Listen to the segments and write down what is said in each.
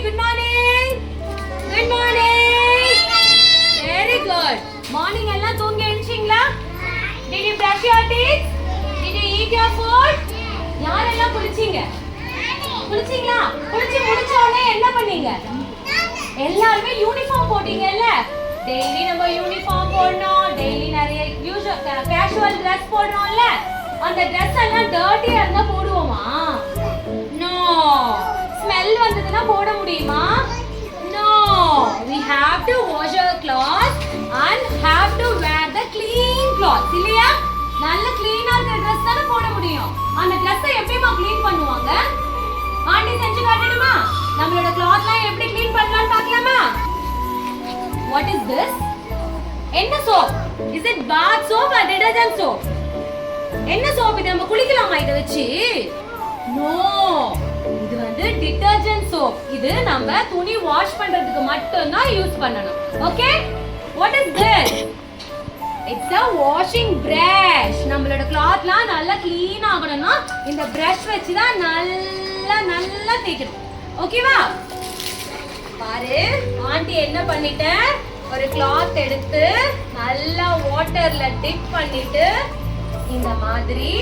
good morning. Good morning. Very good. Morning எல்லாம் தூங்கி எழுந்தீங்களா? Did you brush your teeth? Did you eat your food? யாரெல்லாம் குளிச்சீங்க? குளிச்சீங்களா? குளிச்சு முடிச்ச உடனே என்ன பண்ணீங்க? எல்லாரும் யூனிஃபார்ம் போட்டீங்கல்ல? டெய்லி நம்ம யூனிஃபார்ம் போடணும். டெய்லி நிறைய கேஷுவல் Dress போடுறோம்ல? அந்த Dress எல்லாம் டர்ட்டியா இருந்தா போடுவோமா? No. ஸ்மெல் வந்ததுன்னா போட முடியுமா? No. We have to wash our clothes and have to wear the clean clothes. இல்லையா? நல்ல க்ளீனா இருக்கிற Dress தான போட முடியும். அந்த Dress-ஐ எப்படிமா க்ளீன் பண்ணுவாங்க? ஆண்டி செஞ்சு காட்டணுமா? நம்மளோட cloth-லாம் எப்படி க்ளீன் பண்ணலாம்னு பார்க்கலாமா? What is this? என்ன soap? Is it bath soap or detergent soap? என்ன soap இது? நம்ம குளிக்கலாமா இத வச்சு? No. இது வந்து detergent soap. இது நம்ம துணி வாஷ் பண்றதுக்கு மட்டும் தான் யூஸ் பண்ணனும். Okay? What is this? It's a washing brush. நம்மளோட cloth-லாம் நல்லா க்ளீன் ஆகணும்னா இந்த brush வச்சு தான் நல்லா தேய்க்கணும். ஓகேவா? பாரு, ஆண்டி என்ன பண்ணிட்டேன்? ஒரு cloth எடுத்து நல்லா வாட்டர்ல டிப் பண்ணிட்டு இந்த மாதிரி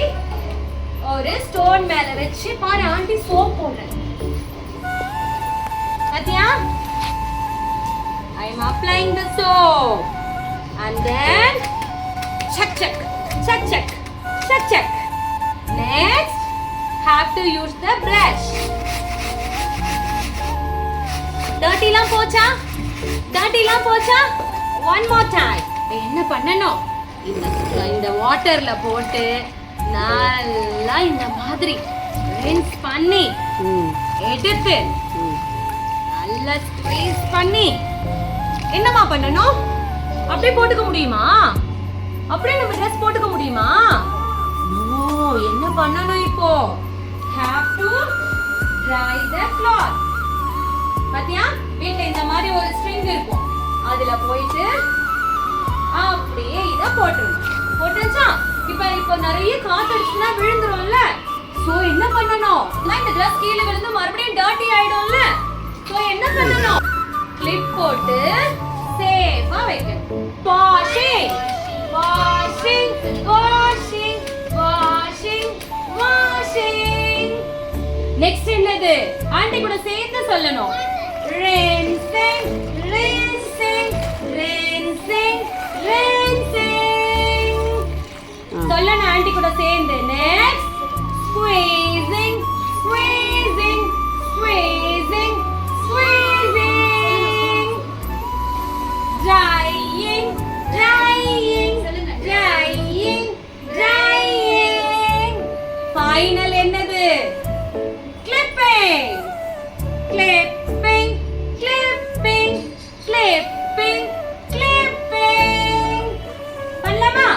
ஒரு ஸ்டோன் மேல வச்சு பாரு ஆண்டி சோப் போடுறேன். பாத்தியா? I am applying the soap and then check. Next, have to use the brush. Dirty லாம் போச்சா? One more time. என்ன பண்ணனும்? இந்த வாட்டர்ல போட்டு நல்லா இந்த மாதிரி rinse பண்ணி எடுத்து நல்லா ஸ்க்வீஸ் பண்ணி என்னமா பண்ணனும்? அப்படியே போட்டுக்க முடியுமா? அப்படியே நம்ம Dress போட்டுக்க முடியுமா? நோ, என்ன பண்ணனும் இப்போ? Have to dry the cloth. பாத்தியா? வீட்ல இந்த மாதிரி ஒரு string இருக்கும். அதுல போயிட்டு அப்படியே இத போட்டுறணும். போட்டுச்சா? இப்போ நிறைய காத்து அடிச்சுனா விழுந்துரும்ல. சோ என்ன பண்ணனும்? இந்த Dress கீழ விழுந்து மறுபடியும் dirty ஆயிடும்ல. சோ என்ன பண்ணனும்? கிளிப் போட்டு சேஃபா வைக்கணும். வாஷிங். நெக்ஸ்ட் என்னது? ஆண்டி கூட சேர்ந்து சொல்லணும். rinsing. சொல்லணும் ஆண்டி கூட சேர்ந்து. Next squeezing. drying. Final என்னது? clipping. பண்ணலாமா?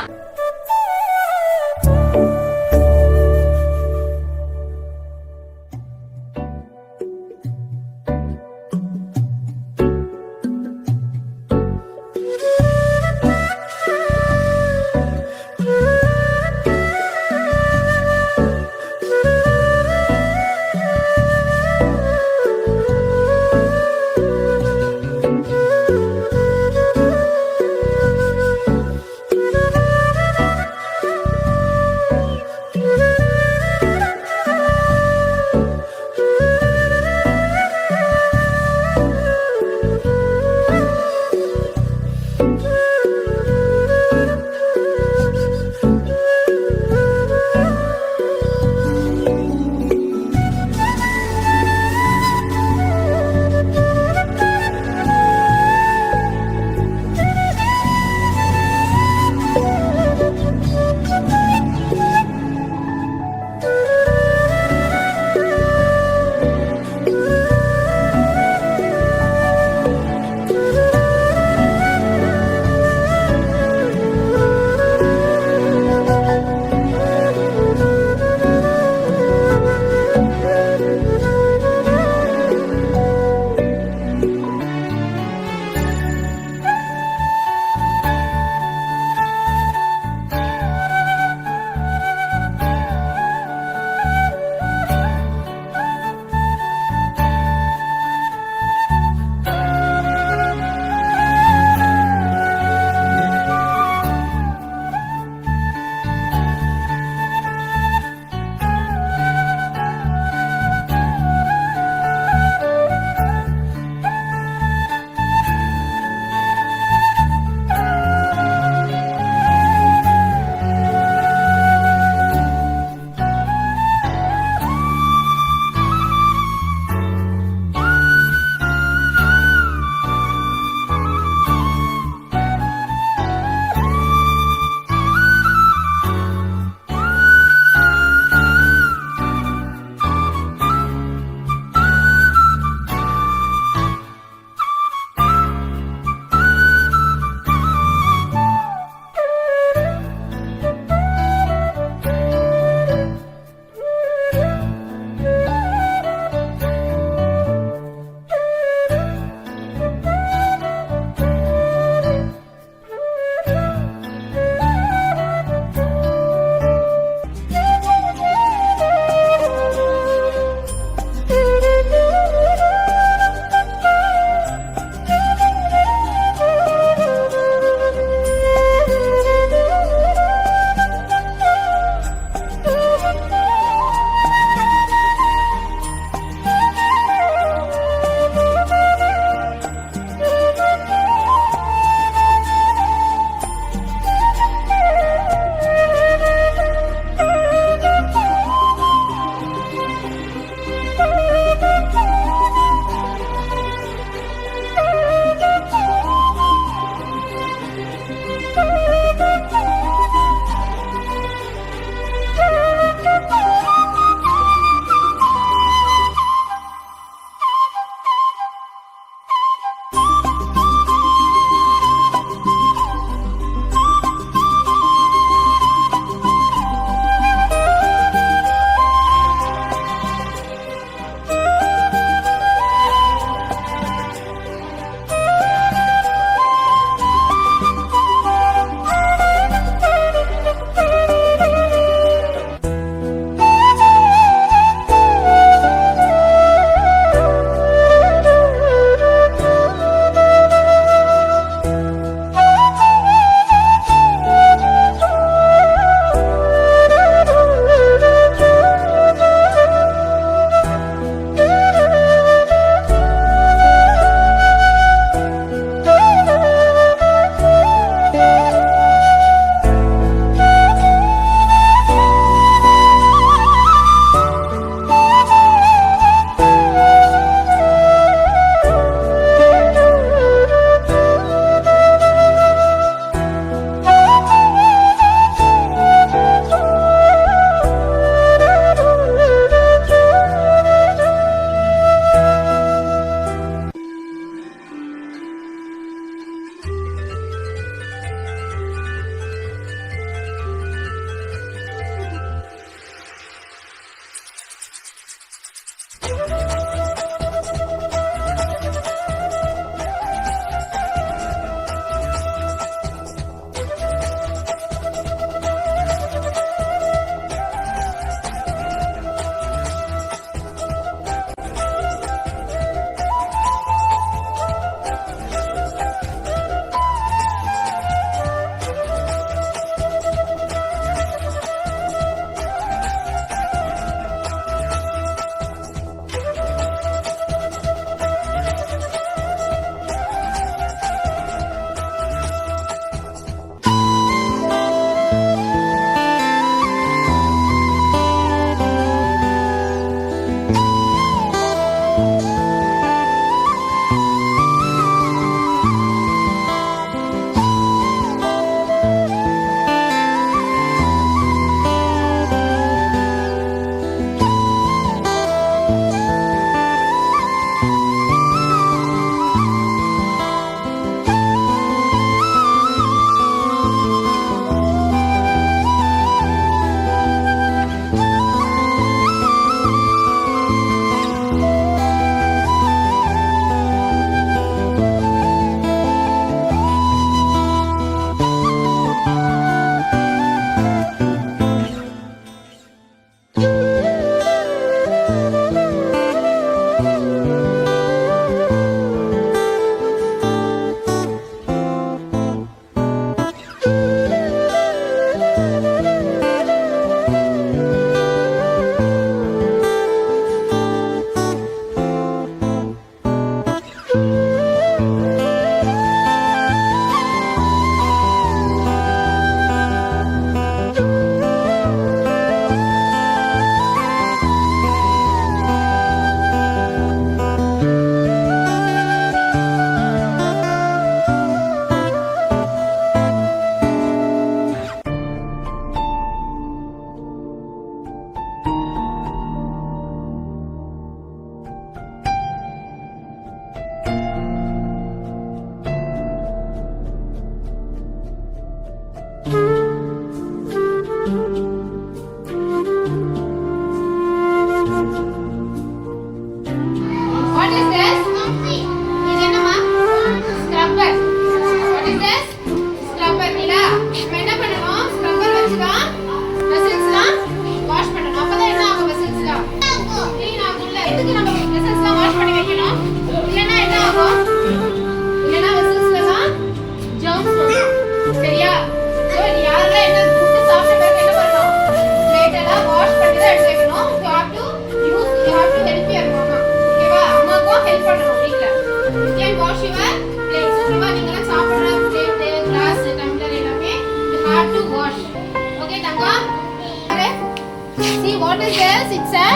is this? It's a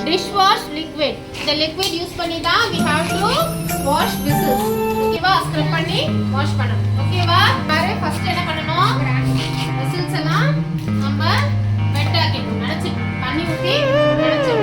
dishwash liquid. The liquid use பண்ணி தான் we have to wash vessels. ஓகேவா? ஸ்க்ரப் பண்ணி வாஷ் பண்ணணும். ஓகேவா? பாரு ஃபர்ஸ்ட் என்ன பண்ணனும்? vessels எல்லாம் நம்ம வெட் ஆக்கிடணும். நனைச்சு தண்ணி ஊத்தி நனைச்சு